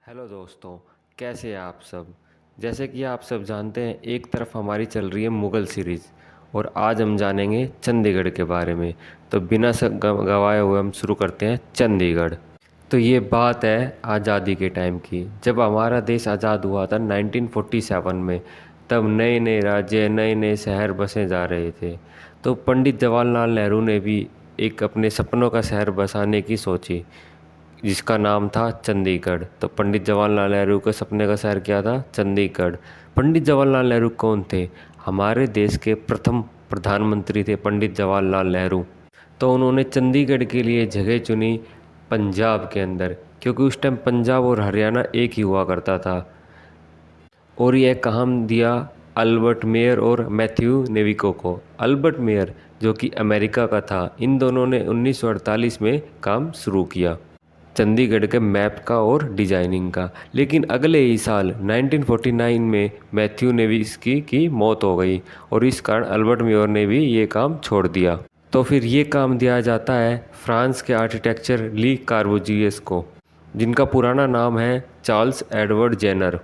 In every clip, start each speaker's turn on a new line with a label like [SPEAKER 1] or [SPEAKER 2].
[SPEAKER 1] Hello दोस्तों, कैसे हैं आप सब। जैसे कि आप सब जानते हैं, एक तरफ हमारी चल रही है मुग़ल सीरीज़ और आज हम जानेंगे चंडीगढ़ के बारे में। तो बिना गवाए हुए हम शुरू करते हैं चंडीगढ़। तो ये बात है आज़ादी के टाइम की, जब हमारा देश आज़ाद हुआ था 1947 में। तब नए नए राज्य, नए नए शहर बसे जा रहे थे। तो पंडित जवाहरलाल नेहरू ने भी एक अपने सपनों का शहर बसाने की सोची, जिसका नाम था चंडीगढ़। तो पंडित जवाहरलाल नेहरू के सपने का शहर क्या था? चंडीगढ़। पंडित जवाहरलाल नेहरू कौन थे? हमारे देश के प्रथम प्रधानमंत्री थे पंडित जवाहरलाल नेहरू। तो उन्होंने चंडीगढ़ के लिए जगह चुनी पंजाब के अंदर, क्योंकि उस टाइम पंजाब और हरियाणा एक ही हुआ करता था। और यह काम दिया अल्बर्ट मेयर और मैथ्यू नेविको को। अल्बर्ट मेयर जो कि अमेरिका का था, इन दोनों ने 1948 में काम शुरू किया चंडीगढ़ के मैप का और डिजाइनिंग का। लेकिन अगले ही साल 1949 में मैथ्यू नेविस्की की मौत हो गई और इस कारण अल्बर्ट मेयर ने भी ये काम छोड़ दिया। तो फिर ये काम दिया जाता है फ्रांस के आर्किटेक्चर ली कार्बुजियस को, जिनका पुराना नाम है चार्ल्स एडवर्ड जेनर।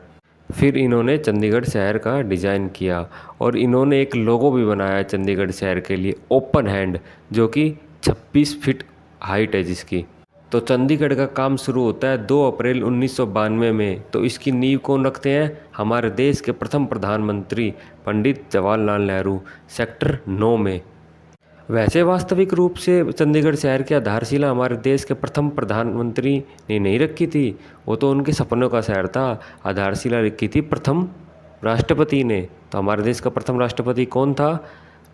[SPEAKER 1] फिर इन्होंने चंडीगढ़ शहर का डिज़ाइन किया और इन्होंने एक लोगो भी बनाया चंडीगढ़ शहर के लिए, ओपन हैंड, जो कि 26 फीट हाइट है जिसकी। तो चंडीगढ़ का काम शुरू होता है 2 अप्रैल 1992 में। तो इसकी नींव कौन रखते हैं? हमारे देश के प्रथम प्रधानमंत्री पंडित जवाहरलाल नेहरू, सेक्टर 9 में। वैसे वास्तविक रूप से चंडीगढ़ शहर की आधारशिला हमारे देश के प्रथम प्रधानमंत्री ने नहीं रखी थी, वो तो उनके सपनों का शहर था। आधारशिला रखी थी प्रथम राष्ट्रपति ने। तो हमारे देश का प्रथम राष्ट्रपति कौन था?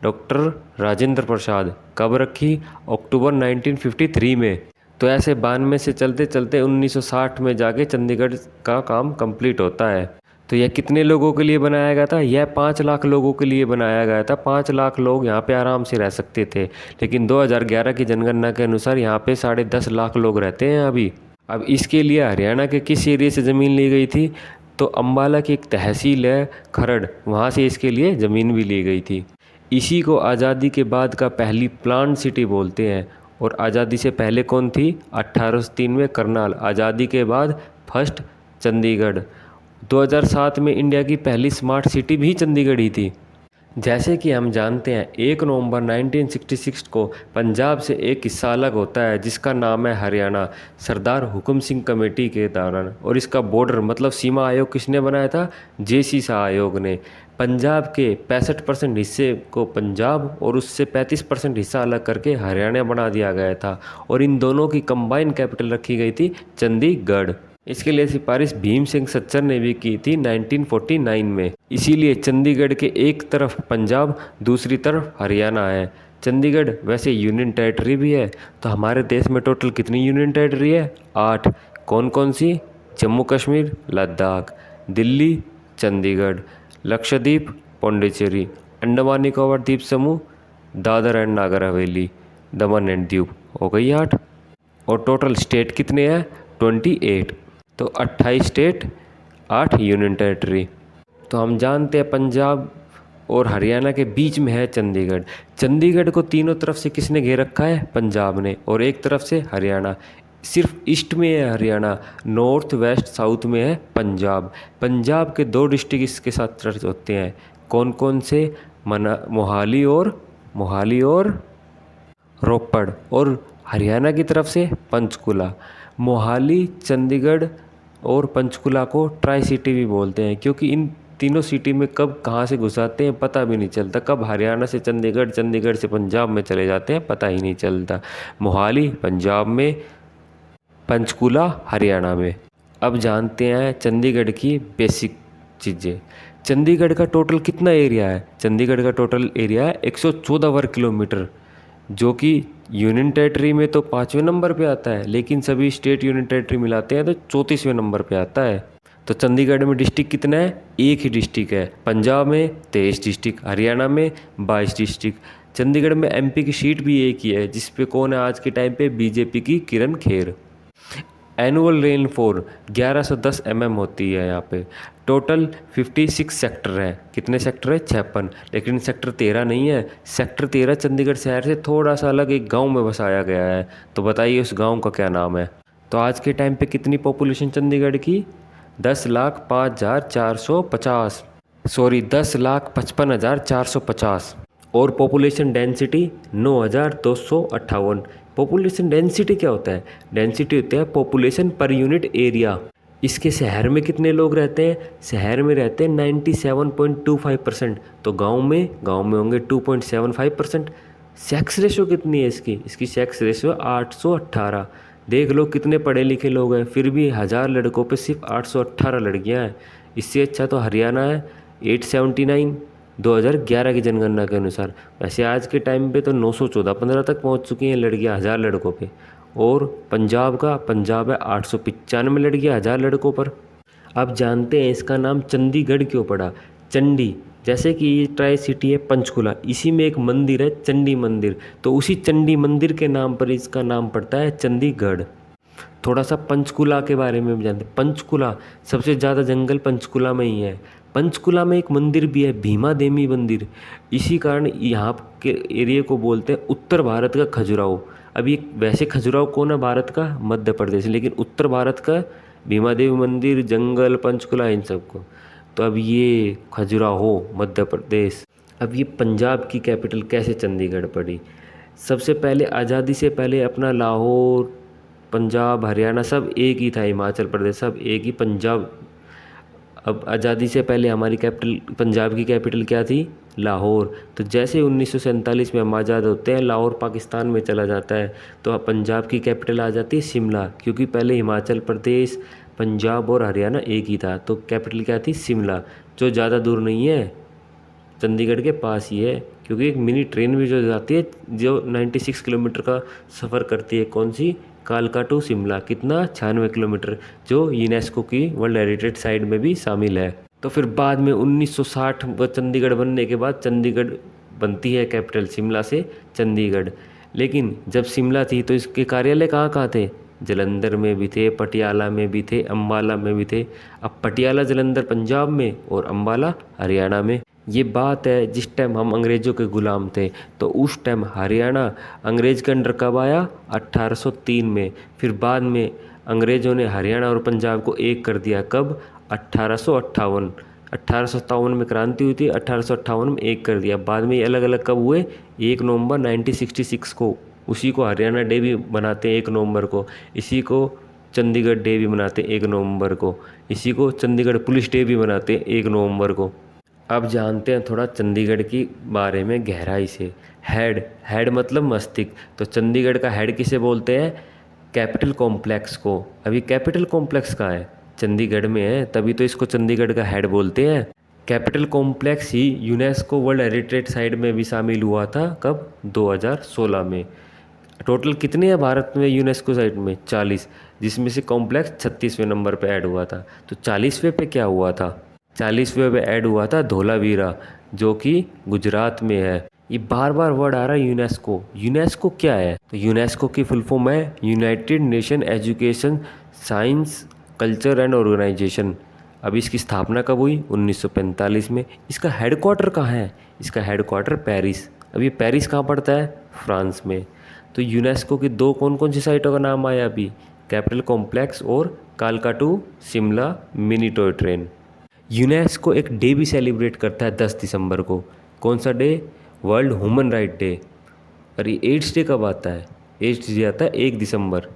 [SPEAKER 1] डॉक्टर राजेंद्र प्रसाद। कब रखी? अक्टूबर 1953 में। तो ऐसे 92 से चलते चलते 1960 में जाके चंडीगढ़ का काम कंप्लीट होता है। तो यह कितने लोगों के लिए बनाया गया था? यह 5 लाख लोगों के लिए बनाया गया था। 5 लाख लोग यहाँ पे आराम से रह सकते थे। लेकिन 2011 की जनगणना के अनुसार यहाँ पे 10.5 लाख लोग रहते हैं अभी। अब इसके लिए हरियाणा के किस एरिया से ज़मीन ली गई थी? तो अम्बाला की एक तहसील है खरड़, वहाँ से इसके लिए ज़मीन भी ली गई थी। इसी को आज़ादी के बाद का पहली प्लान सिटी बोलते हैं। और आज़ादी से पहले कौन थी? 1803 में करनाल। आज़ादी के बाद फर्स्ट चंडीगढ़। 2007 में इंडिया की पहली स्मार्ट सिटी भी चंडीगढ़ ही थी। जैसे कि हम जानते हैं, 1 नवंबर 1966 को पंजाब से एक हिस्सा अलग होता है जिसका नाम है हरियाणा, सरदार हुकुम सिंह कमेटी के दौरान। और इसका बॉर्डर मतलब सीमा आयोग किसने बनाया था? जेसी शाह आयोग ने। पंजाब के 65% हिस्से को पंजाब और उससे 35% हिस्सा अलग करके हरियाणा बना दिया गया था। और इन दोनों की कंबाइन कैपिटल रखी गई थी चंडीगढ़। इसके लिए सिफारिश भीम सिंह सच्चर ने भी की थी 1949 में। इसीलिए चंडीगढ़ के एक तरफ पंजाब, दूसरी तरफ हरियाणा है। चंडीगढ़ वैसे यूनियन टेरिटरी भी है। तो हमारे देश में टोटल कितनी यूनियन टेरिटरी है? 8। कौन कौन सी? जम्मू कश्मीर, लद्दाख, दिल्ली, चंडीगढ़, लक्षद्वीप, पौंडीचेरी, अंडमान निकोबार द्वीप समूह, Dadar and Nagar Haveli, Daman and Diu. हो गई 8। और टोटल स्टेट कितने हैं? 28। तो 28 स्टेट, 8 यूनियन टेरिटरी। तो हम जानते हैं पंजाब और हरियाणा के बीच में है चंडीगढ़। चंडीगढ़ को तीनों तरफ से किसने घेर रखा है? पंजाब ने। और एक तरफ से हरियाणा। सिर्फ ईस्ट में है हरियाणा, नॉर्थ वेस्ट साउथ में है पंजाब। पंजाब के 2 डिस्ट्रिक्ट इसके साथ टच होते हैं। कौन कौन से? मोहाली और रोपड़। और हरियाणा की तरफ से पंचकुला। मोहाली, चंडीगढ़ और पंचकुला को ट्राई सिटी भी बोलते हैं, क्योंकि इन तीनों सिटी में कब कहाँ से घुस जाते हैं पता भी नहीं चलता। कब हरियाणा से चंडीगढ़, चंडीगढ़ से पंजाब में चले जाते हैं पता ही नहीं चलता। मोहाली पंजाब में, पंचकुला हरियाणा में। अब जानते हैं चंडीगढ़ की बेसिक चीज़ें। चंडीगढ़ का टोटल कितना एरिया है? चंडीगढ़ का टोटल एरिया है 114 वर्ग किलोमीटर, जो कि यूनियन टेरिटरी में तो 5वें नंबर पे आता है, लेकिन सभी स्टेट यूनियन टेरिटरी मिलाते हैं तो 34वें नंबर पे आता है। तो चंडीगढ़ में डिस्ट्रिक्ट कितना है? एक ही डिस्ट्रिक्ट है। पंजाब में 23 डिस्ट्रिक्ट, हरियाणा में 22 डिस्ट्रिक्ट। चंडीगढ़ में एमपी की सीट भी एक ही है, जिस पे कौन है आज के टाइम पे? बीजेपी की किरण खेर। एनुअल रेनफॉल 1110 होती है यहाँ पे। टोटल 56 सेक्टर हैं। कितने सेक्टर है? 56। लेकिन सेक्टर 13 नहीं है। सेक्टर 13 चंडीगढ़ शहर से थोड़ा सा अलग एक गांव में बसाया गया है। तो बताइए उस गांव का क्या नाम है? तो आज के टाइम पे कितनी पॉपुलेशन चंडीगढ़ की? 10,05,450, सॉरी 10,55,450। और पॉपुलेशन डेंसिटी 9,258। पॉपुलेशन डेंसिटी क्या होता है? डेंसिटी होता है पॉपुलेशन पर यूनिट एरिया। इसके शहर में कितने लोग रहते हैं? शहर में रहते हैं 97.25%। तो गांव में होंगे 2.75%। सेक्स रेशो कितनी है इसकी? इसकी सेक्स रेशो 818। देख लो कितने पढ़े लिखे लोग हैं, फिर भी 1000 लड़कों पे सिर्फ 818 लड़कियां हैं। इससे अच्छा तो हरियाणा है 879 2011 की जनगणना के अनुसार। वैसे आज के टाइम पे तो 914-15 तक पहुंच चुकी हैं लड़कियां 1000 लड़कों पे। और पंजाब है 895 लड़कियां 1000 लड़कों पर। अब जानते हैं इसका नाम चंडीगढ़ क्यों पड़ा? चंडी, जैसे कि ये ट्राई सिटी है पंचकुला, इसी में एक मंदिर है चंडी मंदिर, तो उसी चंडी मंदिर के नाम पर इसका नाम पड़ता है चंडीगढ़। थोड़ा सा पंचकुला के बारे में भी जानते हैं। पंचकुला, सबसे ज़्यादा जंगल पंचकुला में ही है। पंचकुला में एक मंदिर भी है, भीमा देवी मंदिर। इसी कारण यहाँ के एरिया को बोलते हैं उत्तर भारत का खजुराहो। अभी वैसे खजुराहो कौन है भारत का? मध्य प्रदेश, लेकिन उत्तर भारत का भीमा देवी मंदिर, जंगल, पंचकुला, इन सबको। तो अब ये खजुराहो मध्य प्रदेश। अब ये पंजाब की कैपिटल कैसे चंडीगढ़ पड़ी? सबसे पहले आज़ादी से पहले अपना लाहौर, पंजाब, हरियाणा सब एक ही था, हिमाचल प्रदेश सब एक ही, पंजाब। अब आज़ादी से पहले हमारी कैपिटल, पंजाब की कैपिटल क्या थी? लाहौर। तो जैसे 1947 में हम आज़ाद होते हैं, लाहौर पाकिस्तान में चला जाता है, तो अब पंजाब की कैपिटल आ जाती है शिमला, क्योंकि पहले हिमाचल प्रदेश, पंजाब और हरियाणा एक ही था। तो कैपिटल क्या थी? शिमला, जो ज़्यादा दूर नहीं है, चंडीगढ़ के पास ही है। क्योंकि एक मिनी ट्रेन भी जो जाती है, जो 96 किलोमीटर का सफ़र करती है, कौन सी? कालका टू शिमला। कितना? 96 किलोमीटर, जो यूनेस्को की वर्ल्ड हेरिटेज साइट में भी शामिल है। तो फिर बाद में 1960 चंडीगढ़ बनने के बाद चंडीगढ़ बनती है कैपिटल, शिमला से चंडीगढ़। लेकिन जब शिमला थी तो इसके कार्यालय कहाँ कहाँ थे? जलंधर में भी थे, पटियाला में भी थे, अम्बाला में भी थे। अब पटियाला जलंधर पंजाब में और अम्बाला हरियाणा में। ये बात है जिस टाइम हम अंग्रेज़ों के ग़ुलाम थे, तो उस टाइम हरियाणा अंग्रेज़ के अंडर कब आया? 1803 में। फिर बाद में अंग्रेज़ों ने हरियाणा और पंजाब को एक कर दिया, कब? 1858। 1857 में क्रांति हुई थी, 1858 में एक कर दिया। बाद में ये अलग अलग कब हुए? 1 नवंबर 1966 को। उसी को हरियाणा डे भी मनाते हैं 1 नवंबर को। इसी को चंडीगढ़ डे भी मनाते हैं 1 नवंबर को। इसी को चंडीगढ़ पुलिस डे भी मनाते हैं 1 नवंबर को। अब जानते हैं थोड़ा चंडीगढ़ की बारे में गहराई से। हेड मतलब मस्तिष्क। तो चंडीगढ़ का हेड किसे बोलते हैं? कैपिटल कॉम्प्लेक्स को। अभी कैपिटल कॉम्प्लेक्स कहाँ है? चंडीगढ़ में है, तभी तो इसको चंडीगढ़ का हेड बोलते हैं। कैपिटल कॉम्प्लेक्स ही यूनेस्को वर्ल्ड हेरिटेज साइट में भी शामिल हुआ था, कब? 2016 में। टोटल कितने हैं भारत में यूनेस्को साइट में? 40, जिसमें से कॉम्प्लेक्स 36वें नंबर पे ऐड हुआ था। तो 40वें पे क्या हुआ था? 40वें पे ऐड हुआ था धोलावीरा, जो कि गुजरात में है। ये बार बार वर्ड आ रहा है यूनेस्को। यूनेस्को क्या है? तो यूनेस्को की फुल फॉर्म है United Nation Education, Science, Culture and Organisation. अब इसकी स्थापना कब हुई? 1945 में। इसका हेडक्वार्टर कहाँ है? इसका हेडक्वार्टर पेरिस। अब ये पेरिस कहाँ पड़ता है? फ्रांस में। तो यूनेस्को की दो कौन कौन सी साइटों का नाम आया अभी? कैपिटल कॉम्प्लेक्स और कालका to Shimla mini toy train. UNESCO एक डे भी सेलिब्रेट करता है 10 दिसंबर को। कौन सा day? World human right day. और ये एड्स डे कब आता है? एड्स डे आता है 1 दिसंबर।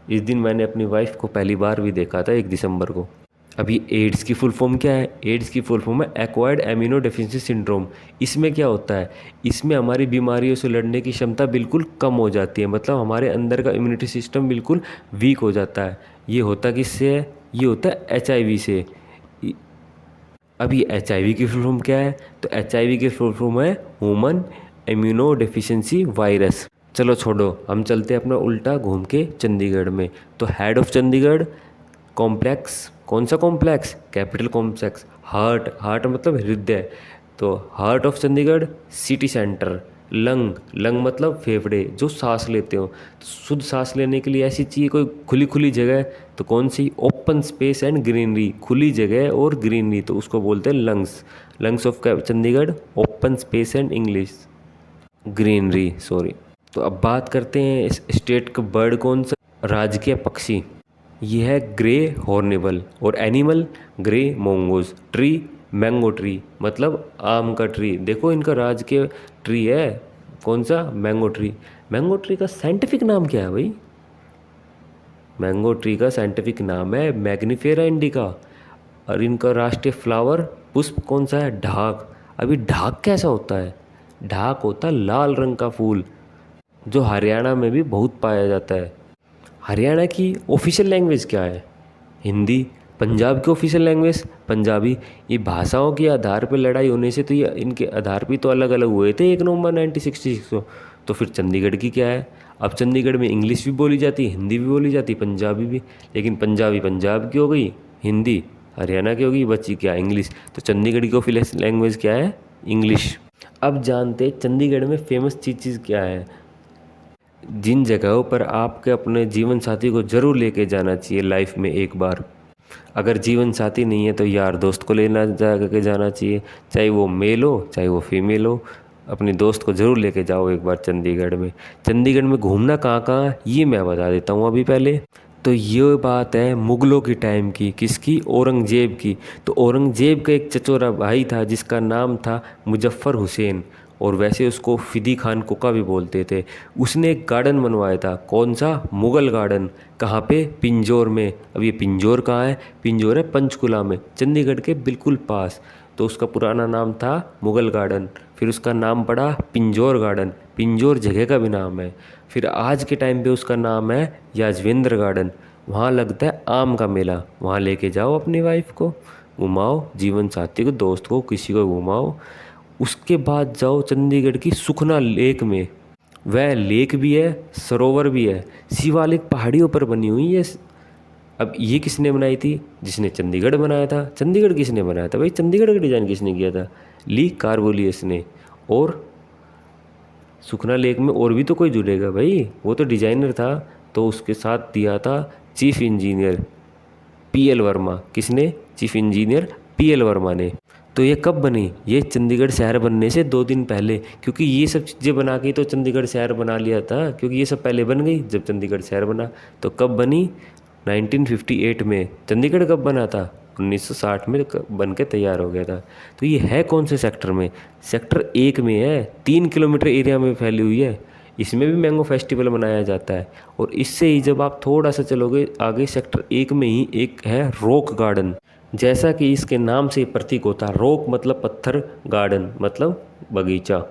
[SPEAKER 1] इस दिन मैंने अपनी वाइफ को पहली बार भी देखा था, 1 दिसंबर को। अभी एड्स की फुल फॉर्म क्या है? एड्स की फुल फॉर्म है एक्वायर्ड एमिनो डेफिशिएंसी सिंड्रोम। इसमें क्या होता है? इसमें हमारी बीमारियों से लड़ने की क्षमता बिल्कुल कम हो जाती है, मतलब हमारे अंदर का इम्यूनिटी सिस्टम बिल्कुल वीक हो जाता है। ये होता किससे है? ये होता है HIV से। अब ये HIV की फुल फॉर्म क्या है? तो HIV की फुल फॉर्म है ह्यूमन इम्यूनो डेफिशिएंसी वायरस। चलो छोड़ो, हम चलते हैं अपना उल्टा घूम के चंडीगढ़ में। तो हेड ऑफ चंडीगढ़ कॉम्प्लेक्स। कौन सा कॉम्प्लेक्स? Capital complex. हार्ट मतलब हृदय। तो heart of Chandigarh city centre. Lung मतलब फेफड़े, जो सांस लेते हो। तो शुद्ध सांस लेने के लिए ऐसी चाहिए कोई खुली जगह, तो कौन सी? Open space and greenery. खुली जगह और ग्रीनरी, तो उसको बोलते हैं lungs of Chandigarh. Open space and English greenery, sorry. तो अब बात करते हैं इस स्टेट का बर्ड कौन सा? राजकीय पक्षी। ये है ग्रे हॉर्नेबल। और animal grey mongoose. Tree mango tree, मतलब आम का ट्री। देखो इनका राजकीय ट्री है कौन सा, मैंगो ट्री। मैंगो ट्री का साइंटिफिक नाम क्या है भाई? मैंगो ट्री का साइंटिफिक नाम है मैग्निफेरा इंडिका। और इनका राष्ट्रीय फ्लावर पुष्प कौन सा है? ढाक। अभी ढाक कैसा होता है? ढाक होता है लाल रंग का फूल, जो हरियाणा में भी बहुत पाया जाता है। हरियाणा की ऑफिशियल लैंग्वेज क्या है? हिंदी। पंजाब की ऑफिशियल लैंग्वेज पंजाबी। ये भाषाओं के आधार पर लड़ाई होने से तो ये इनके आधार पर तो अलग अलग हुए थे 1 नवंबर 1966 को। तो फिर चंडीगढ़ की क्या है? अब चंडीगढ़ में इंग्लिश भी बोली जाती, हिंदी भी बोली जाती, पंजाबी भी। लेकिन पंजाबी पंजाब की हो गई, हिंदी हरियाणा की होगी, बची क्या? इंग्लिश। तो चंडीगढ़ की ऑफिशियल लैंग्वेज क्या है? इंग्लिश। अब जानते चंडीगढ़ में फेमस चीज़ क्या है। जिन जगहों पर आपके अपने जीवन साथी को जरूर लेके जाना चाहिए लाइफ में एक बार। अगर जीवन साथी नहीं है तो यार दोस्त को लेना जा के जाना चाहिए, चाहे वो मेल हो चाहे वो फीमेल हो। अपने दोस्त को ज़रूर लेके जाओ एक बार चंडीगढ़ में। चंडीगढ़ में घूमना कहाँ कहाँ है ये मैं बता देता हूँ अभी पहले। तो ये बात है मुग़लों की टाइम की, किसकी? औरंगज़ेब की। तो औरंगज़ेब का एक चचोरा भाई था जिसका नाम था मुजफ्फर हुसैन, और वैसे उसको फ़िदी खान कोका भी बोलते थे। उसने एक गार्डन बनवाया था, कौन सा? मुग़ल गार्डन। कहाँ पे? पिंजौर में। अब ये पिंजौर कहाँ है? पिंजौर है पंचकुला में, चंडीगढ़ के बिल्कुल पास। तो उसका पुराना नाम था मुग़ल गार्डन, फिर उसका नाम पड़ा पिंजौर गार्डन। पिंजौर जगह का भी नाम है। फिर आज के टाइम पे उसका नाम है याजवेंद्र गार्डन। वहाँ लगता है आम का मेला, वहाँ लेके जाओ अपनी वाइफ को, घुमाओ, जीवन साथी को, दोस्त को, किसी को घुमाओ। उसके बाद जाओ चंडीगढ़ की सुखना लेक में। वह लेक भी है, सरोवर भी है, शिवालिक पहाड़ियों पर बनी हुई है। अब ये किसने बनाई थी? जिसने चंडीगढ़ बनाया था। चंडीगढ़ किसने बनाया था भाई? चंडीगढ़ का डिज़ाइन किसने किया था? ली कार्बोलियस ने। और सुखना लेक में और भी तो कोई जुड़ेगा भाई, वो तो डिजाइनर था। तो उसके साथ दिया था चीफ इंजीनियर पीएल वर्मा। किसने? चीफ इंजीनियर पीएल वर्मा ने। तो ये कब बनी? ये चंडीगढ़ शहर बनने से 2 दिन पहले, क्योंकि ये सब चीज़ें बना के तो चंडीगढ़ शहर बना लिया था, क्योंकि ये सब पहले बन गई जब चंडीगढ़ शहर बना। तो कब बनी? 1958 में। चंडीगढ़ कब बना था? 1960 में बन के तैयार हो गया था। तो ये है कौन से सेक्टर में? सेक्टर 1 में है, 3 किलोमीटर एरिया में फैली हुई है। इसमें भी मैंगो फेस्टिवल मनाया जाता है। और इससे ही जब आप थोड़ा सा चलोगे आगे, सेक्टर 1 में ही एक है रॉक गार्डन। जैसा कि इसके नाम से प्रतीक होता है, रॉक मतलब पत्थर, गार्डन मतलब बगीचा।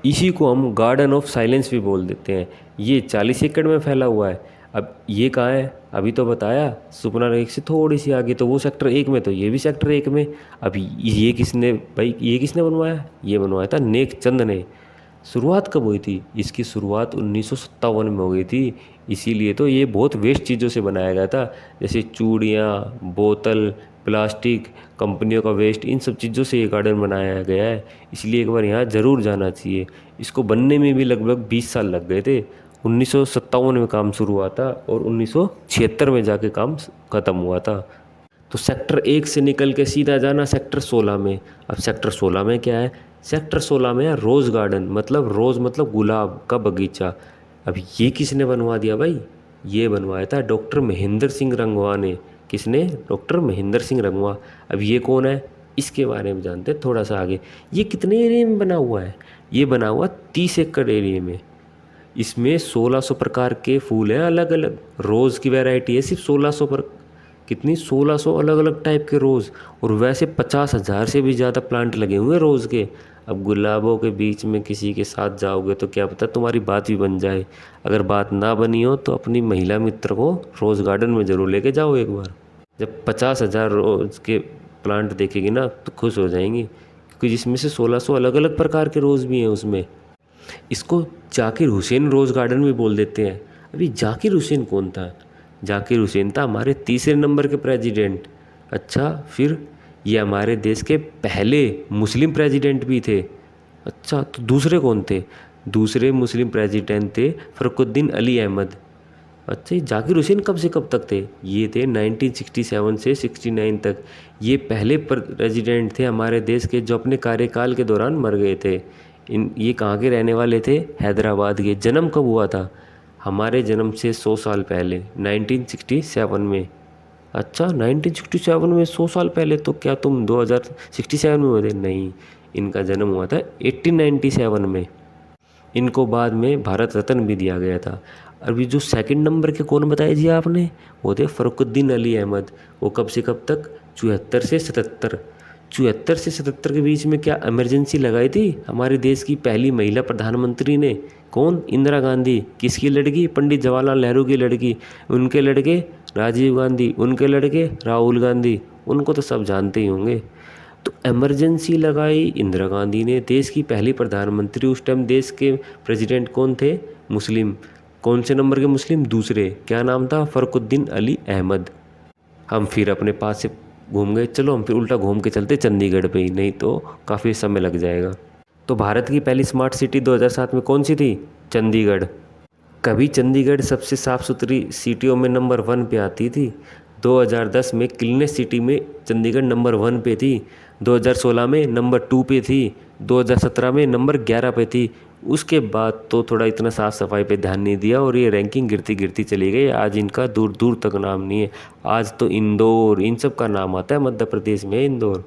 [SPEAKER 1] इसी को हम गार्डन ऑफ साइलेंस भी बोल देते हैं। ये 40 एकड़ में फैला हुआ है। अब ये कहाँ है? अभी तो बताया सुपना लेक से थोड़ी सी आगे, तो वो सेक्टर 1 में, तो ये भी सेक्टर 1 में। अब ये किसने भाई, ये किसने बनवाया? ये बनवाया था नेक चंद ने। शुरुआत कब हुई थी? इसकी शुरुआत 1957 में हो गई थी। इसीलिए तो ये बहुत वेस्ट चीज़ों से बनाया गया था, जैसे चूड़ियाँ, बोतल, प्लास्टिक, कंपनियों का वेस्ट, इन सब चीज़ों से ये गार्डन बनाया गया है। इसलिए एक बार यहाँ ज़रूर जाना चाहिए। इसको बनने में भी लगभग 20 साल लग गए थे। 1957 में काम शुरू हुआ था और 1976 में जाके काम ख़त्म हुआ था। तो सेक्टर 1 से निकल के सीधा जाना सेक्टर 16 में। अब सेक्टर 16 में क्या है? सेक्टर 16 में है रोज़ गार्डन, मतलब रोज़ मतलब गुलाब का बगीचा। अब ये किसने बनवा दिया भाई? ये बनवाया था डॉक्टर महेंद्र सिंह रंगवा ने। किसने? डॉक्टर महेंद्र सिंह रंगवा। अब ये कौन है? इसके बारे में जानते हैं थोड़ा सा आगे। ये कितने एरिया में बना हुआ है? ये बना हुआ 30 एकड़ एरिया में। इसमें 1600 प्रकार के फूल हैं अलग अलग। रोज़ की वैरायटी है सिर्फ 1600 पर। कितनी? 1600 अलग अलग टाइप के रोज़। और वैसे 50,000 से भी ज़्यादा प्लांट लगे हुए हैं रोज़ के। अब गुलाबों के बीच में किसी के साथ जाओगे तो क्या पता तुम्हारी बात भी बन जाए। अगर बात ना बनी हो तो अपनी महिला मित्र को रोज़ गार्डन में ज़रूर लेके जाओ एक बार। जब 50,000 रोज़ के प्लांट देखेगी ना तो खुश हो जाएंगी, क्योंकि जिसमें से 1600 अलग अलग प्रकार के रोज़ भी हैं उसमें। इसको जाकिर हुसैन रोज़ गार्डन भी बोल देते हैं। अभी जाकिर हुसैन कौन था? जाकिर हुसैन था हमारे 3रे नंबर के प्रेसिडेंट। अच्छा, फिर ये हमारे देश के पहले मुस्लिम प्रेसिडेंट भी थे। अच्छा, तो दूसरे कौन थे? दूसरे मुस्लिम प्रेसिडेंट थे फ़खरुद्दीन अली अहमद। अच्छा, ये जाकिर हुसैन कब से कब तक थे? ये थे 1967 से 69 तक। ये पहले प्रेसिडेंट थे हमारे देश के जो अपने कार्यकाल के दौरान मर गए थे। ये कहाँ के रहने वाले थे? हैदराबाद के। जन्म कब हुआ था? हमारे जन्म से 100 साल पहले 1967 में। अच्छा, 1967 में 100 साल पहले, तो क्या तुम 2067 में हुए थे? नहीं, इनका जन्म हुआ था 1897 में। इनको बाद में भारत रत्न भी दिया गया था। अभी जो सेकंड नंबर के कौन बताए जी आपने, वो थे फ़र्रुख़ुद्दीन अली अहमद। वो कब से कब तक? 74 से 77। 74 से 77 के बीच में क्या इमरजेंसी लगाई थी हमारे देश की पहली महिला प्रधानमंत्री ने? कौन? इंदिरा गांधी। किसकी लड़की? पंडित जवाहरलाल नेहरू की लड़की। उनके लड़के राजीव गांधी, उनके लड़के राहुल गांधी। उनको तो सब जानते ही होंगे। तो इमरजेंसी लगाई इंदिरा गांधी ने, देश की पहली प्रधानमंत्री। उस टाइम देश के प्रेसिडेंट कौन थे? मुस्लिम। कौन से नंबर के मुस्लिम? दूसरे। क्या नाम था? फ़र्रुख़ुद्दीन अली अहमद। हम फिर अपने पास से घूम गए। चलो हम फिर उल्टा घूम के चलते चंडीगढ़ पे ही, नहीं तो काफ़ी समय लग जाएगा। तो भारत की पहली स्मार्ट सिटी 2007 में कौन सी थी? चंडीगढ़। कभी चंडीगढ़ सबसे साफ़ सुथरी सिटियों में नंबर 1 पे आती थी। 2010 में क्लीनेस्ट सिटी में चंडीगढ़ नंबर 1 पे थी। 2016 में नंबर 2 पे थी। 2017 में नंबर 11 पे थी। उसके बाद तो थोड़ा इतना साफ़ सफाई पे ध्यान नहीं दिया और ये रैंकिंग गिरती गिरती चली गई। आज इनका दूर दूर तक नाम नहीं है। आज तो इंदौर, इन सब का नाम आता है। मध्य प्रदेश में इंदौर।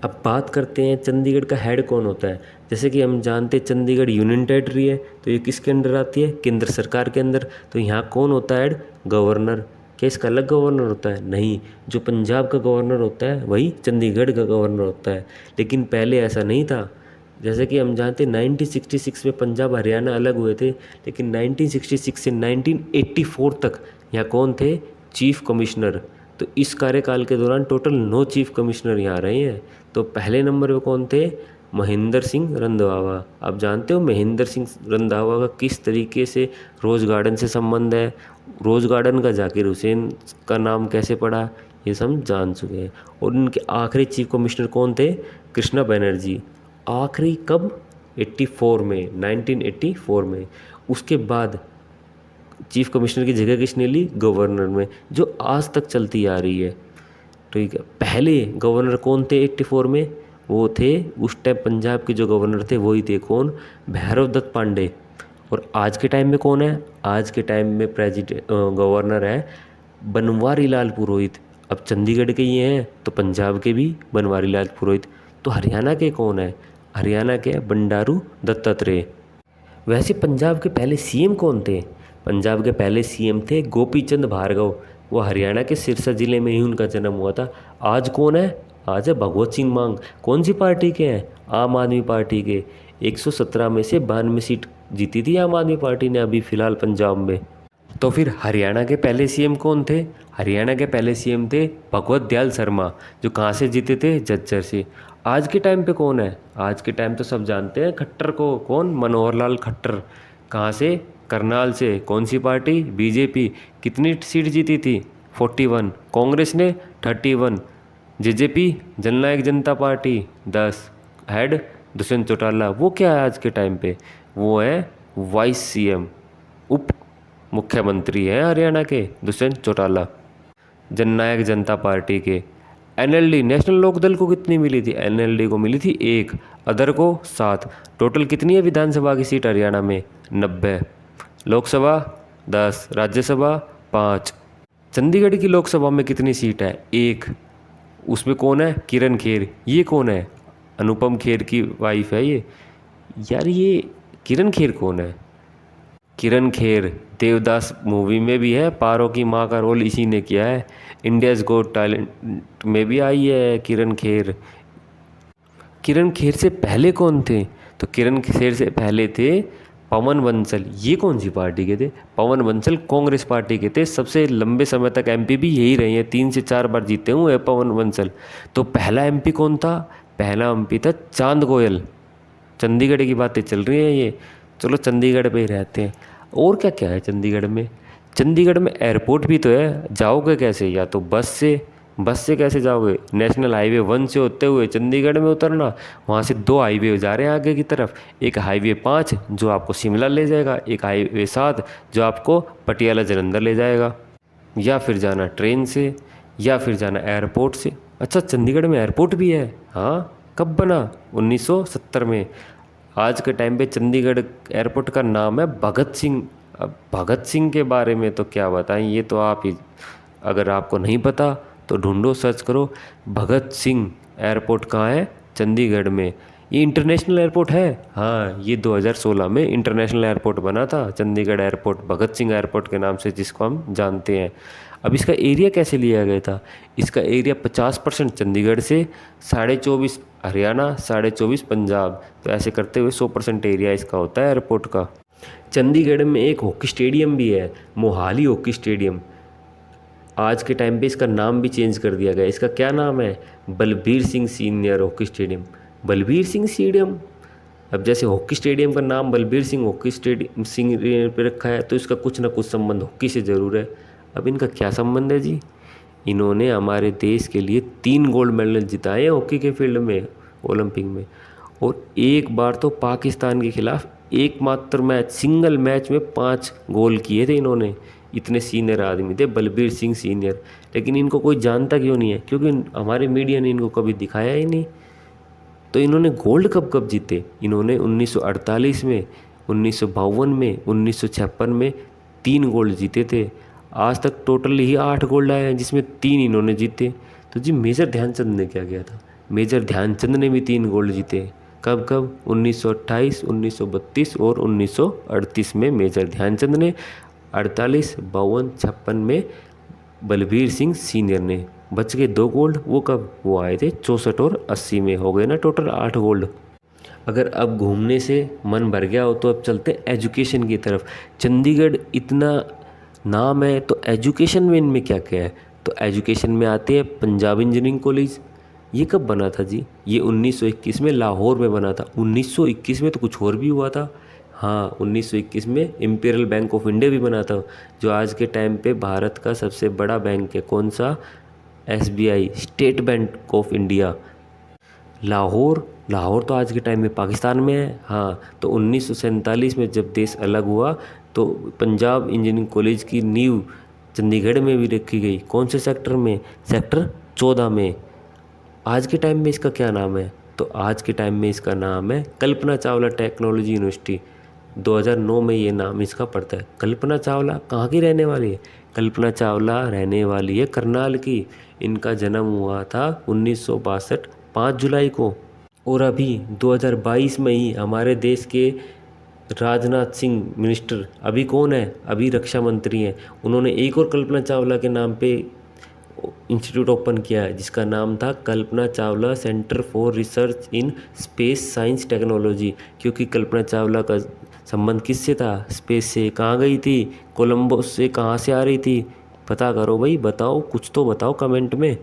[SPEAKER 1] अब बात करते हैं चंडीगढ़ का हेड कौन होता है। जैसे कि हम जानते हैं चंडीगढ़ यूनियन टेरिटरी है, तो ये किसके अंडर आती है? केंद्र सरकार के अंदर। तो यहाँ कौन होता है हेड? गवर्नर। क्या इसका अलग गवर्नर होता है? नहीं, जो पंजाब का गवर्नर होता है वही चंडीगढ़ का गवर्नर होता है। लेकिन पहले ऐसा नहीं था। जैसे कि हम जानते हैं 1966 में पंजाब हरियाणा अलग हुए थे, लेकिन 1966 से 1984 तक यहाँ कौन थे? Chief commissioner. तो इस कार्यकाल के दौरान टोटल 9 चीफ कमिश्नर यहाँ रहे हैं। तो पहले नंबर पे कौन थे? महेंद्र सिंह रंधावा। आप जानते हो महेंद्र सिंह रंधावा का किस तरीके से रोज़ गार्डन से संबंध है? रोज़ गार्डन का जाकिर हुसैन का नाम कैसे पड़ा, ये सब जान चुके हैं। और उनके आखिरी चीफ कमिश्नर कौन थे? कृष्णा बनर्जी। आखिरी कब? 84 में, 1984 में। उसके बाद चीफ कमिश्नर की जगह किसने ली? गवर्नर में, जो आज तक चलती आ रही है। ठीक है, पहले गवर्नर कौन थे 84 में? वो थे उस टाइम पंजाब के जो गवर्नर थे वही थे कौन? भैरव दत्त पांडे। और आज के टाइम में कौन है? आज के टाइम में गवर्नर है बनवारी लाल पुरोहित। अब चंडीगढ़ के ये हैं तो पंजाब के भी बनवारी लाल पुरोहित। तो हरियाणा के कौन है? हरियाणा के बंडारू दत्तात्रेय। वैसे पंजाब के पहले सीएम कौन थे? पंजाब के पहले सीएम थे गोपी चंद भार्गव। वो हरियाणा के सिरसा ज़िले में ही उनका जन्म हुआ था। आज कौन है? आज है भगवत सिंह मान। कौन सी पार्टी के हैं? आम आदमी पार्टी के। 117 में से 92 सीट जीती थी आम आदमी पार्टी ने अभी फ़िलहाल पंजाब में। तो फिर हरियाणा के पहले सीएम कौन थे? हरियाणा के पहले सीएम थे भगवत दयाल शर्मा, जो कहाँ से जीते थे? झज्जर से। आज के टाइम पे कौन है? आज के टाइम तो सब जानते हैं खट्टर को। कौन? मनोहर लाल खट्टर। कहाँ से? करनाल से। कौन सी पार्टी? बीजेपी। कितनी सीट जीती थी? 41। कांग्रेस ने 31। जेजेपी जननायक जनता पार्टी 10। हेड दुष्यंत चौटाला। वो क्या है आज के टाइम पे? वो है वाइस सीएम, उप मुख्यमंत्री है हरियाणा के दुष्यंत चौटाला, जननायक जनता पार्टी के। एनएलडी नेशनल लोकदल को कितनी मिली थी? एनएलडी को मिली थी 1, अदर को 7। टोटल कितनी है विधानसभा की सीट हरियाणा में? 90। लोकसभा 10, राज्यसभा 5। चंडीगढ़ की लोकसभा में कितनी सीट है? 1। उसमें कौन है? किरण खेर। ये कौन है? अनुपम खेर की वाइफ है ये। यार ये किरण खेर कौन है? किरण खेर देवदास मूवी में भी है, पारो की माँ का रोल इसी ने किया है। इंडियाज़ गॉट टैलेंट में भी आई है किरण खेर। किरण खेर से पहले कौन थे? तो किरण खेर से पहले थे पवन बंसल। ये कौन सी पार्टी के थे? पवन बंसल कांग्रेस पार्टी के थे। सबसे लंबे समय तक एमपी भी यही रहे हैं, 3 से 4 बार जीते हुए पवन बंसल। तो पहला एमपी कौन था? पहला एमपी था चांद गोयल। चंडीगढ़ की बातें चल रही हैं ये। चलो चंडीगढ़ पे ही रहते हैं। और क्या क्या है चंडीगढ़ में? चंडीगढ़ में एयरपोर्ट भी तो है। जाओगे कैसे? या तो बस से। बस से कैसे जाओगे? नेशनल हाईवे 1 से होते हुए चंडीगढ़ में उतरना। वहाँ से 2 हाईवे जा रहे हैं आगे की तरफ। एक हाईवे 5 जो आपको शिमला ले जाएगा, एक हाईवे 7 जो आपको पटियाला जालंधर ले जाएगा। या फिर जाना ट्रेन से, या फिर जाना एयरपोर्ट से। अच्छा, चंडीगढ़ में एयरपोर्ट भी है? हाँ। कब बना? 1970 में। आज के टाइम पे चंडीगढ़ एयरपोर्ट का नाम है भगत सिंह अब भगत सिंह के बारे में तो क्या बताएं, ये तो आप ही, अगर आपको नहीं पता तो ढूंढो, सर्च करो। भगत सिंह एयरपोर्ट कहाँ है? चंडीगढ़ में। ये इंटरनेशनल एयरपोर्ट है। हाँ, ये 2016 में इंटरनेशनल एयरपोर्ट बना था, चंडीगढ़ एयरपोर्ट, भगत सिंह एयरपोर्ट के नाम से, जिसको हम जानते हैं। अब इसका एरिया कैसे लिया गया था? इसका एरिया 50% चंडीगढ़ से, 24.5 हरियाणा, 24.5 पंजाब, तो ऐसे करते हुए 100% एरिया इसका होता है एयरपोर्ट का। चंडीगढ़ में एक हॉकी स्टेडियम भी है, मोहाली हॉकी स्टेडियम। आज के टाइम पे इसका नाम भी चेंज कर दिया गया। इसका क्या नाम है? Balbir Singh senior hockey stadium. Balbir Singh stadium. अब जैसे हॉकी स्टेडियम का नाम बलबीर सिंह हॉकी स्टेडियम सिंह पे रखा है, तो इसका कुछ ना कुछ संबंध हॉकी से ज़रूर है। अब इनका क्या संबंध है जी? इन्होंने हमारे देश के लिए 3 गोल्ड मेडल जिताए हैं हॉकी के फील्ड में, ओलंपिक में। और एक बार तो पाकिस्तान के खिलाफ एकमात्र मैच, सिंगल मैच में 5 गोल किए थे इन्होंने। इतने सीनियर आदमी थे बलबीर सिंह सीनियर। लेकिन इनको कोई जानता क्यों नहीं है? क्योंकि हमारे मीडिया ने इनको कभी दिखाया ही नहीं। तो इन्होंने गोल्ड कप कब जीते? इन्होंने 1948 में, 1952 में, 1956 में 3 गोल्ड जीते थे। आज तक टोटल ही 8 गोल्ड आए हैं, जिसमें 3 इन्होंने जीते। तो जी मेजर ध्यानचंद ने क्या किया था? मेजर ध्यानचंद ने भी 3 गोल्ड जीते। कब कब? 1928, 1932 और 1938 में मेजर ध्यानचंद ने, 48, 52, 56 में बलबीर सिंह सीनियर ने। बच गए 2 गोल्ड, वो कब? वो आए थे 64 और 80 में। हो गए ना टोटल 8 गोल्ड। अगर अब घूमने से मन भर गया हो तो अब चलते हैं एजुकेशन की तरफ। चंडीगढ़ इतना नाम है, तो एजुकेशन में इनमें क्या क्या है? तो एजुकेशन में आते हैं पंजाब इंजीनियरिंग कॉलेज। ये कब बना था जी? ये 1921 में लाहौर में बना था। 1921 में तो कुछ और भी हुआ था। हाँ, 1921 में इंपीरियल बैंक ऑफ इंडिया भी बना था, जो आज के टाइम पे भारत का सबसे बड़ा बैंक है। कौन सा? SBI, state bank of India. Lahore, Lahore तो आज के टाइम में पाकिस्तान में है। हाँ, तो 1947 में जब देश अलग हुआ तो पंजाब इंजीनियरिंग कॉलेज की नींव चंडीगढ़ में भी रखी गई। कौन से सेक्टर में? सेक्टर 14 में। आज के टाइम में इसका क्या नाम है? तो आज के टाइम में इसका नाम है कल्पना चावला टेक्नोलॉजी यूनिवर्सिटी। 2009 में ये नाम इसका पड़ता है। कल्पना चावला कहाँ की रहने वाली है? कल्पना चावला रहने वाली है करनाल की। इनका जन्म हुआ था 1962, 5 जुलाई को। और अभी 2022 में ही हमारे देश के राजनाथ सिंह मिनिस्टर अभी कौन है? अभी रक्षा मंत्री हैं। उन्होंने एक और कल्पना चावला के नाम पे इंस्टीट्यूट ओपन किया है, जिसका नाम था Kalpana Chawla centre for research in space science technology. क्योंकि कल्पना चावला का संबंध किससे था? स्पेस से। कहाँ गई थी? कोलंबो से। कहाँ से आ रही थी? पता करो भाई, बताओ, कुछ तो बताओ कमेंट में।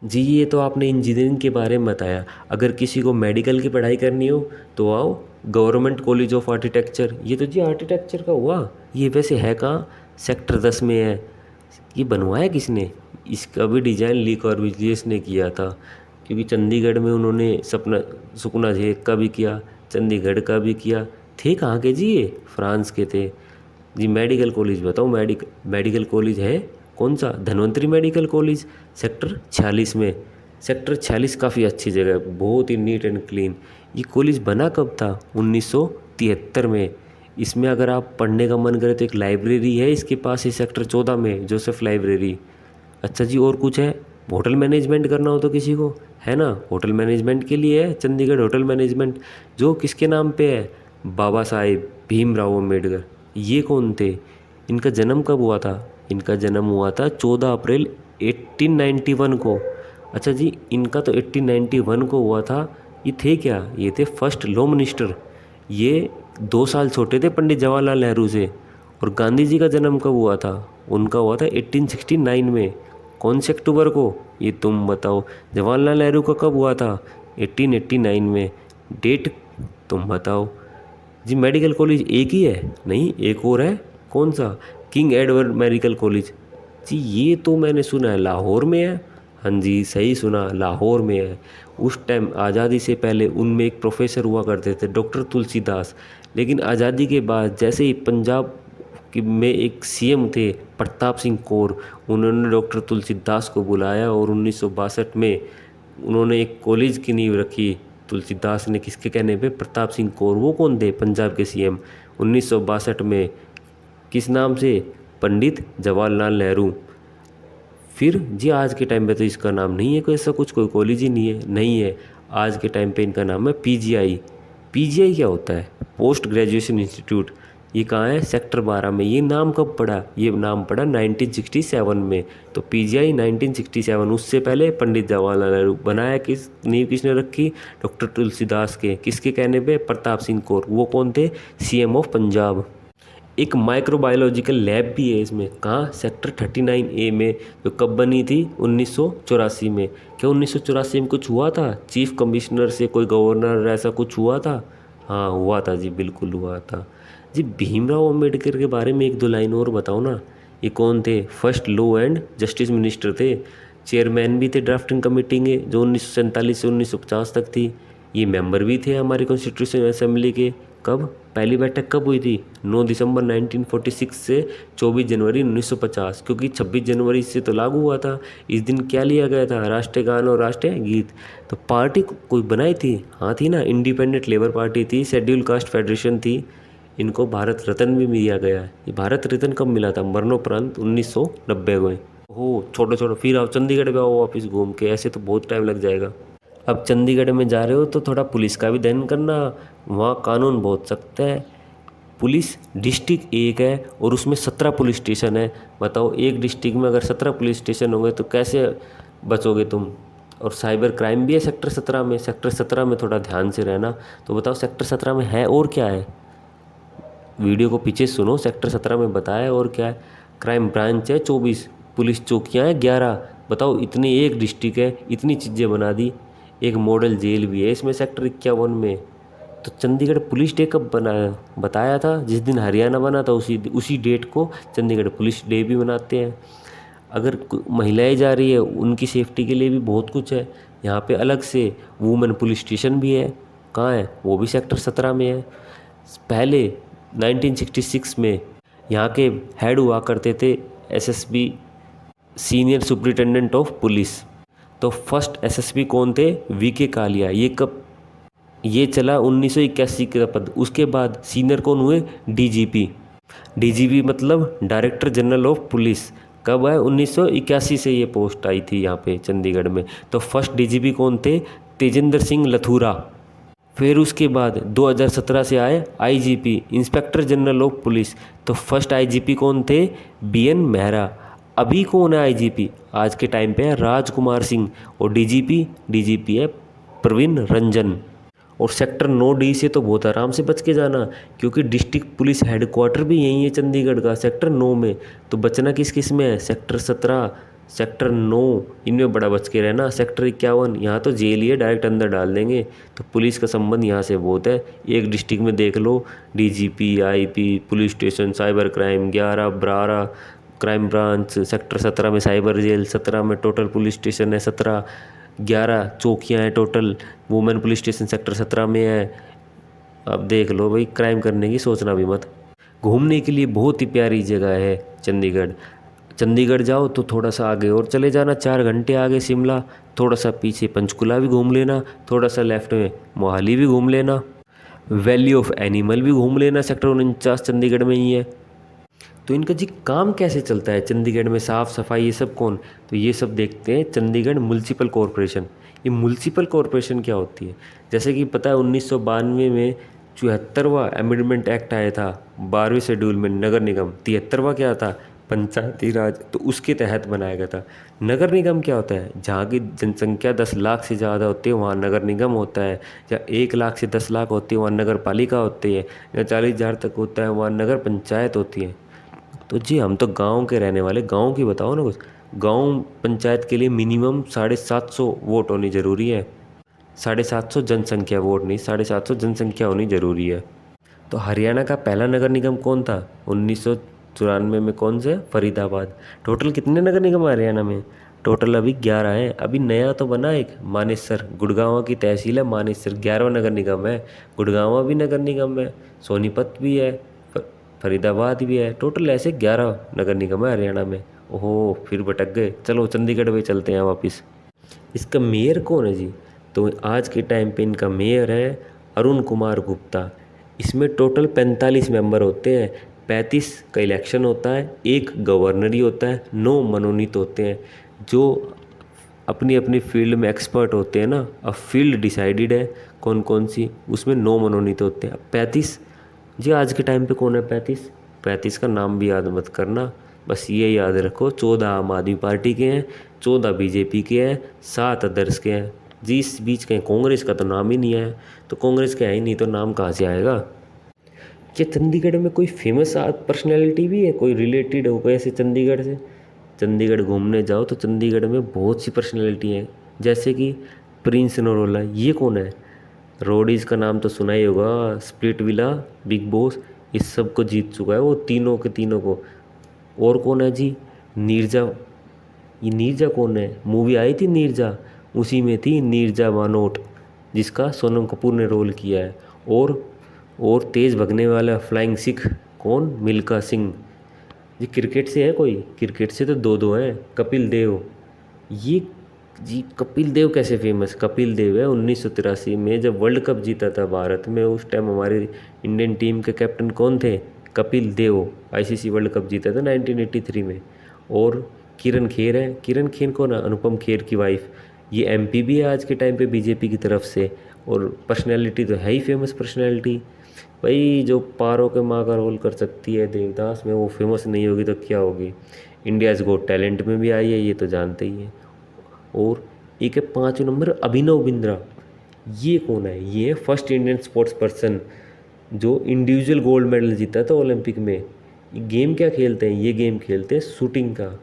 [SPEAKER 1] जी ये तो आपने इंजीनियरिंग के बारे में बताया। अगर किसी को मेडिकल की पढ़ाई करनी हो तो आओ गवर्नमेंट कॉलेज ऑफ आर्किटेक्चर। ये तो जी आर्किटेक्चर का हुआ। ये वैसे है कहाँ? सेक्टर 10 में है। ये बनवाया किसने? इसका भी डिज़ाइन ली कॉर्बुसियर ने किया था। क्योंकि चंडीगढ़ में उन्होंने सपना सुखना झेक का भी किया, चंडीगढ़ का भी किया। थे कहाँ के जी? ये फ्रांस के थे जी। मेडिकल कॉलेज बताओ, मेडिकल कॉलेज है कौन सा? धन्वंतरी मेडिकल कॉलेज, सेक्टर 46 में। सेक्टर 46 काफ़ी अच्छी जगह है, बहुत ही नीट एंड क्लीन। ये कॉलेज बना कब था? 1973 में। इसमें अगर आप पढ़ने का मन करे तो एक लाइब्रेरी है इसके पास ही, सेक्टर 14 में, जोसेफ लाइब्रेरी। अच्छा जी, और कुछ है? होटल मैनेजमेंट करना हो तो किसी को, है ना, होटल मैनेजमेंट के लिए है चंडीगढ़ होटल मैनेजमेंट, जो किसके नाम पे है? बाबा साहेब भीमराव अम्बेडकर। ये कौन थे? इनका जन्म कब हुआ था? इनका जन्म हुआ था 14 अप्रैल 1891 को। अच्छा जी, इनका तो 1891 को हुआ था। ये थे क्या? ये थे फर्स्ट लॉ मिनिस्टर। ये 2 साल छोटे थे पंडित जवाहरलाल नेहरू से। और गांधी जी का जन्म कब हुआ था? उनका हुआ था 1869 में। कौन से अक्टूबर को? ये तुम बताओ। जवाहरलाल नेहरू का कब हुआ था? 1889 में। डेट तुम बताओ जी। मेडिकल कॉलेज एक ही है? नहीं, एक और है। कौन सा? King Edward medical college. जी ये तो मैंने सुना है लाहौर में है। हाँ जी, सही सुना, लाहौर में है। उस टाइम आज़ादी से पहले उनमें एक प्रोफेसर हुआ करते थे, डॉक्टर तुलसीदास। लेकिन आज़ादी के बाद जैसे ही पंजाब में एक CM थे, प्रताप सिंह कौर, उन्होंने डॉक्टर तुलसीदास को बुलाया और 1962 में उन्होंने एक कॉलेज की नींव रखी। तुलसीदास ने, किसके कहने पे? प्रताप सिंह कौर। वो कौन थे? पंजाब के CM। 1962 में किस नाम से? पंडित जवाहरलाल नेहरू। फिर जी आज के टाइम पे तो इसका नाम नहीं है, कोई ऐसा कुछ कोई कॉलेज ही नहीं है। आज के टाइम पे इनका नाम है पीजीआई। पीजीआई क्या होता है? Post graduation institute. ये कहाँ है? सेक्टर 12 में। ये नाम कब पड़ा? ये नाम पड़ा 1967 में। तो पीजीआई 1967। उससे पहले पंडित जवाहरलाल नेहरू। बनाया किस, नींव किसने रखी? डॉक्टर तुलसीदास के। किसके कहने पे? प्रताप सिंह कौर। वो कौन थे? CM of Punjab. एक माइक्रोबायोलॉजिकल लैब भी है इसमें। कहाँ? सेक्टर 39A में। जो कब बनी थी? 1984 में। क्या 1984 में कुछ हुआ था? चीफ कमिश्नर से कोई गवर्नर ऐसा कुछ हुआ था? हाँ हुआ था जी, बिल्कुल हुआ था जी। भीमराव अंबेडकर के बारे में एक दो लाइन और बताओ ना। ये कौन थे? First law and justice minister थे। चेयरमैन भी थे ड्राफ्टिंग कमेटी के, जो 1947 से 1950 तक थी। ये मेंबर भी थे हमारी कॉन्स्टिट्यूशन असेंबली के। कब? पहली बैठक कब हुई थी? 9 दिसंबर 1946 से 24 जनवरी 1950। क्योंकि 26 जनवरी से तो लागू हुआ था। इस दिन क्या लिया गया था? राष्ट्रीय गान और राष्ट्रीय गीत। तो पार्टी कोई बनाई थी? हाँ थी ना, इंडिपेंडेंट लेबर पार्टी थी, शेड्यूल कास्ट फेडरेशन थी। इनको भारत रत्न भी दिया गया है। ये भारत रत्न कब मिला था? मरणोपरांत 1990 में। हो छोटे छोटे। फिर आप चंडीगढ़ में आओ वापस घूम के, ऐसे तो बहुत टाइम लग जाएगा। अब चंडीगढ़ में जा रहे हो तो थोड़ा पुलिस का भी ध्यान करना। वहाँ कानून बहुत सख्त है। पुलिस डिस्ट्रिक्ट एक है और उसमें 17 पुलिस स्टेशन है। बताओ, एक डिस्ट्रिक्ट में अगर 17 पुलिस स्टेशन होंगे तो कैसे बचोगे तुम? और साइबर क्राइम भी है सेक्टर 17 में। सेक्टर 17 में थोड़ा ध्यान से रहना। तो बताओ सेक्टर 17 में है और क्या है? वीडियो को पीछे सुनो। सेक्टर 17 में बताया और क्या है। क्राइम ब्रांच है 24, पुलिस चौकियाँ हैं 11। बताओ, इतनी एक डिस्ट्रिक्ट है, इतनी चीज़ें बना दी। एक मॉडल जेल भी है इसमें सेक्टर 51 में। तो चंडीगढ़ पुलिस डे कब बनाया? बताया था जिस दिन हरियाणा बना था, उसी डेट को चंडीगढ़ पुलिस डे भी मनाते हैं। अगर महिलाएं जा रही है उनकी सेफ्टी के लिए भी बहुत कुछ है। यहाँ पे अलग से वुमेन पुलिस स्टेशन भी है। कहाँ है? वो भी सेक्टर 17 में है। पहले 1966 में यहाँ के हेड हुआ करते थे SSB, senior superintendent of police. तो फर्स्ट एसएसपी कौन थे? वीके कालिया। ये कब? ये चला 1981 का पद। उसके बाद सीनियर कौन हुए? डीजीपी। डीजीपी मतलब डायरेक्टर जनरल ऑफ पुलिस। कब है? 1981 से ये पोस्ट आई थी यहाँ पे चंडीगढ़ में। तो फर्स्ट डीजीपी कौन थे? तेजेंद्र सिंह लथूरा। फिर उसके बाद 2017 से आए IGP, inspector general of police. तो फर्स्ट आईजीपी कौन थे? बीएन मेहरा। अभी कौन है आईजीपी? आज के टाइम पे है राजकुमार सिंह। और डीजीपी है प्रवीण रंजन। और सेक्टर 9D से तो बहुत आराम से बच के जाना, क्योंकि डिस्ट्रिक्ट पुलिस हेडक्वार्टर भी यहीं है चंडीगढ़ का, सेक्टर 9 में। तो बचना किस किस में है? सेक्टर 17, सेक्टर 9, इनमें बड़ा बच के रहना। सेक्टर 51 यहाँ तो जेल ही है, डायरेक्ट अंदर डाल देंगे। तो पुलिस का संबंध यहाँ से बहुत है। एक डिस्ट्रिक्ट में देख लो, DGP, IP, police station, cyber crime 11, 12 crime branch. Sector 17 में साइबर जेल, 17 में टोटल पुलिस स्टेशन है, 17, 11 चौकियाँ हैं total. Women police station sector 17 में है। अब देख लो भाई, क्राइम करने की सोचना भी मत। घूमने के लिए बहुत ही प्यारी जगह है चंडीगढ़। चंडीगढ़ जाओ तो थोड़ा सा आगे और चले जाना, 4 घंटे आगे शिमला। थोड़ा सा पीछे पंचकुला भी घूम लेना। थोड़ा सा लेफ्ट में मोहाली भी घूम लेना। वैली ऑफ एनिमल भी घूम लेना, सेक्टर 49 चंडीगढ़ में ही है। तो इनका जी काम कैसे चलता है चंडीगढ़ में? साफ़ सफाई ये सब कौन? तो ये सब देखते हैं चंडीगढ़ म्युनिसिपल कॉरपोरेशन। ये म्युनिसिपल कॉरपोरेशन क्या होती है? जैसे कि पता है 1992 में 74वां अमेंडमेंट एक्ट आया था 12वें शेड्यूल में। नगर निगम 73वां क्या था? पंचायती राज। तो उसके तहत बनाया गया था। नगर निगम क्या होता है? जहाँ की जनसंख्या 10 लाख से ज़्यादा होती है वहाँ नगर निगम होता है। या 1 लाख से 10 लाख होती है वहाँ नगर पालिका होती है। या 40,000 तक होता है वहाँ नगर पंचायत होती है। तो जी हम तो गांव के रहने वाले, गांव की बताओ ना कुछ। गांव पंचायत के लिए मिनिमम 750 वोट होनी ज़रूरी है। 750 जनसंख्या, वोट नहीं, 750 जनसंख्या होनी ज़रूरी है। तो हरियाणा का पहला नगर निगम कौन था? 1994 में। कौन से? फरीदाबाद। टोटल कितने नगर निगम है हरियाणा में? टोटल अभी 11 हैं। अभी नया तो बना एक मानेसर, गुड़गांव की तहसील है मानेसर, 11वां नगर निगम है। गुड़गांव भी नगर निगम है, सोनीपत भी है, फरीदाबाद भी है। टोटल ऐसे 11 नगर निगम है हरियाणा में। ओहो, फिर भटक गए। चलो चंडीगढ़ में चलते हैं वापस। इसका मेयर कौन है जी? तो आज के टाइम पे इनका मेयर है अरुण कुमार गुप्ता। इसमें टोटल 45 मेंबर होते हैं। 35 का इलेक्शन होता है, एक गवर्नर ही होता है, 9 मनोनीत होते हैं जो अपनी अपनी फील्ड में एक्सपर्ट होते हैं ना। अब फील्ड डिसाइडेड है कौन कौन सी, उसमें 9 मनोनीत होते हैं। अब 35 जी आज के टाइम पे कौन है 35? 35 का नाम भी याद मत करना, बस ये याद रखो 14 आम आदमी पार्टी के हैं, 14 बीजेपी के हैं, 7 अदर्स के हैं जी। इस बीच कहीं कांग्रेस का तो नाम ही नहीं है, तो कांग्रेस के है ही नहीं तो नाम कहाँ से आएगा। क्या चंडीगढ़ में कोई फेमस पर्सनैलिटी भी है, कोई रिलेटेड हो गए ऐसे चंडीगढ़ से? चंडीगढ़ घूमने जाओ तो चंडीगढ़ में बहुत सी पर्सनैलिटी हैं, जैसे कि प्रिंस नरोला। ये कौन है? रोडीज का नाम तो सुना ही होगा, स्प्लिट विला, बिग बॉस, इस सब को जीत चुका है वो, तीनों के तीनों को। और कौन है जी? नीरजा। ये नीरजा कौन है? मूवी आई थी नीरजा, उसी में थी नीरजा वानोट, जिसका सोनम कपूर ने रोल किया है। और तेज़ भगने वाला फ्लाइंग सिख कौन? मिल्खा सिंह। ये क्रिकेट से है कोई? क्रिकेट से तो दो दो हैं, कपिल देव। ये जी कपिल देव कैसे फेमस? कपिल देव है 1983 में जब वर्ल्ड कप जीता था भारत में, उस टाइम हमारी इंडियन टीम के कैप्टन कौन थे? Kapil Dev. ICC world cup जीता था 1983 में। और किरण खेर है। किरण खेर कौन है? अनुपम खेर की वाइफ। ये एमपी भी है आज के टाइम पे बीजेपी की तरफ से, और पर्सनैलिटी तो है ही फेमस पर्सनैलिटी। भाई जो पारो के माँ का रोल कर सकती है देवदास में, वो फेमस नहीं होगी तो क्या होगी? इंडियाज़ गॉट टैलेंट में भी आई है, ये तो जानते ही हैं। और एक है 5 नंबर अभिनव बिंद्रा। ये कौन है? ये है फर्स्ट इंडियन स्पोर्ट्स पर्सन जो इंडिविजुअल गोल्ड मेडल जीता था ओलंपिक में। ये गेम क्या खेलते हैं? ये गेम खेलते हैं शूटिंग का।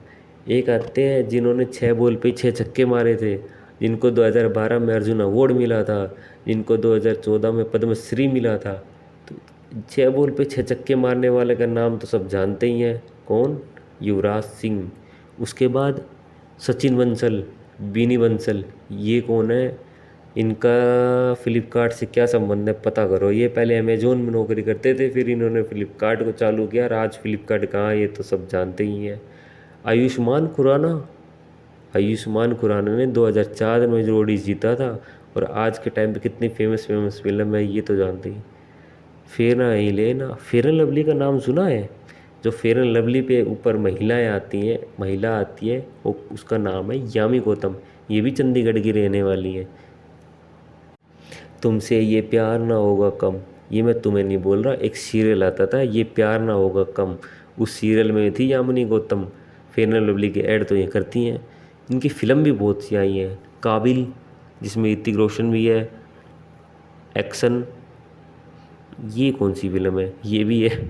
[SPEAKER 1] एक आते हैं जिन्होंने 6 बॉल पे 6 छक्के मारे थे, जिनको 2012 में अर्जुन अवार्ड मिला था, जिनको 2014 में पद्मश्री मिला था। तो 6 बॉल पे 6 छक्के मारने वाले का नाम तो सब जानते ही हैं, कौन? युवराज सिंह। उसके बाद सचिन बंसल, बीनी बंसल। ये कौन है? इनका फ्लिपकार्ट से क्या संबंध है पता करो। ये पहले अमेजोन में नौकरी करते थे, फिर इन्होंने फ्लिपकार्ट को चालू किया, और आज फ्लिपकार्ट कहाँ है ये तो सब जानते ही हैं। आयुष्मान खुराना। आयुष्मान खुराना ने 2004 में रोडीज जीता था, और आज के टाइम पे कितनी फेमस फेमस फिल्म है ये तो जानते ही। फेयर ही लेना, फेयर एंड लवली का नाम सुना है? जो फेयर एंड लवली पे ऊपर महिलाएं आती हैं, महिला आती है, वो उसका नाम है यामी गौतम। ये भी चंडीगढ़ की रहने वाली है। तुमसे ये प्यार ना होगा कम, ये मैं तुम्हें नहीं बोल रहा, एक सीरियल आता था ये प्यार ना होगा कम, उस सीरियल में थी Yamini Gautam. Fair and lovely की ऐड तो ये करती हैं। इनकी फ़िल्म भी बहुत सी आई हैं। काबिल, जिसमें ऋतिक रोशन भी है, एक्शन। ये कौन सी फिल्म है? ये भी है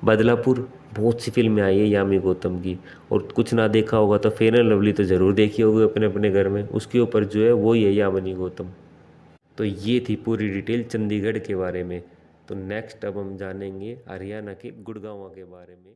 [SPEAKER 1] बदलापुर। बहुत सी फिल्में आई है यामी गौतम की। और कुछ ना देखा होगा तो फेयर एंड लवली तो ज़रूर देखी होगी अपने अपने घर में, उसके ऊपर जो है वो ही है यामिनी गौतम। तो ये थी पूरी डिटेल चंडीगढ़ के बारे में। तो नेक्स्ट अब हम जानेंगे हरियाणा के गुड़गांव के बारे में।